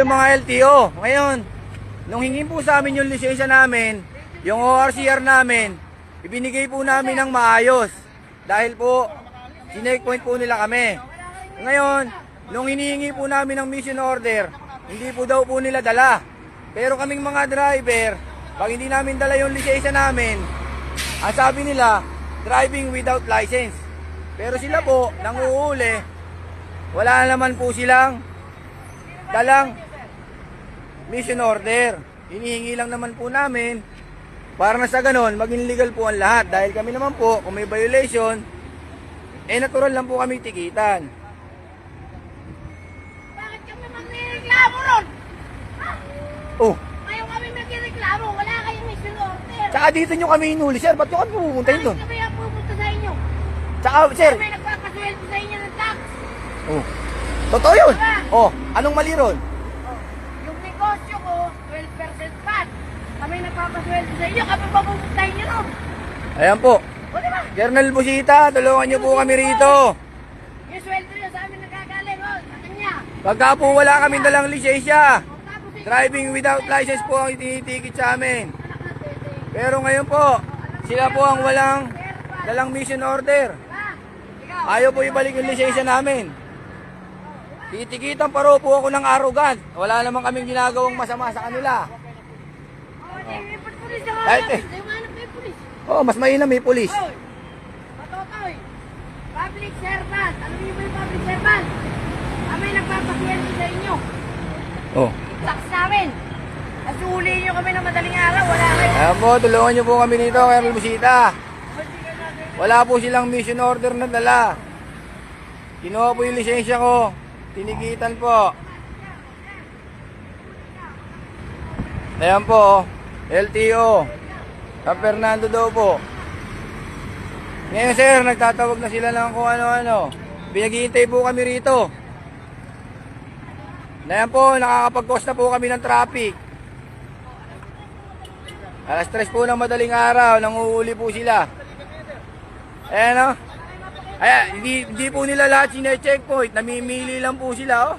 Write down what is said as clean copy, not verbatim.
yung mga LTO. Ngayon, nung hingin po sa amin yung lisensya namin, yung ORCR namin, ibinigay po namin ng maayos. Dahil po, sineckpoint po nila kami. Ngayon, nung hinihingi po namin ng mission order, hindi po daw po nila dala. Pero kaming mga driver, pag hindi namin dala yung lisensya namin, ang sabi nila, driving without license. Pero sila po, nanguhuli, wala naman po silang dalang mission order. Hinihingi lang naman po namin para na sa ganon, maging legal po ang lahat. Dahil kami naman po, kung may violation, natural lang po kami tikitan. Bakit kami magreklamo ron? Oh, Ngayon kami magreklamo, wala kayong mission order. tsaka dito nyo kami inuli, sir. Ba't nyo kami pupuntahin doon? Bakit kami ang pupunta sa inyo? Tsaka, sir. Kami nagpapasweldo sa inyo ng tax. Oh, totoo yun. Oh, anong mali ron? Yung negosyo ko, 12% pat. Kami nagpapasweldo sa inyo, kami papupuntahin nyo ron. Ayan po. O diba? Colonel Busita, tulungan nyo po kami rito. Yung sweldo nyo sa amin nagagaling, o, sa kanya. Pagka po wala kami dalang lisensya, O, tapos driving without license po ang itinitikit sa amin. Pero ngayon po, sila po ang walang dalang mission order. Ayaw po ibalik yung lisensya namin. Titikitan pa ro po ako ng arrogant. Wala naman kaming ginagawang masama sa kanila. may pulis ako. Kahit eh. Yung hanap may pulis. Oh, mas mainam may pulis. Oy, Matotoy, public servant. Alam niyo ba yung public servant? Kami nagpapasweldo sa inyo. Oh. Tax namin. Asulihin nyo kami ng madaling araw, wala kayo. Ayan po, tulungan nyo po kami dito, Colonel Busita. Wala po silang mission order na dala. Kinuha po yung lisensya ko. Tinikitan po. Ayan po, LTO. San Fernando daw po. Ngayon sir, nagtatawag na sila ng kung ano-ano. Pinaghihintay po kami rito. Ayan po, nakakapag-cause na po kami ng traffic. Alas 3 po ng madaling araw, nanguhuli po sila. Ayan o. Ay, hindi po nila lahat sine-checkpoint. Namimili lang po sila, oh.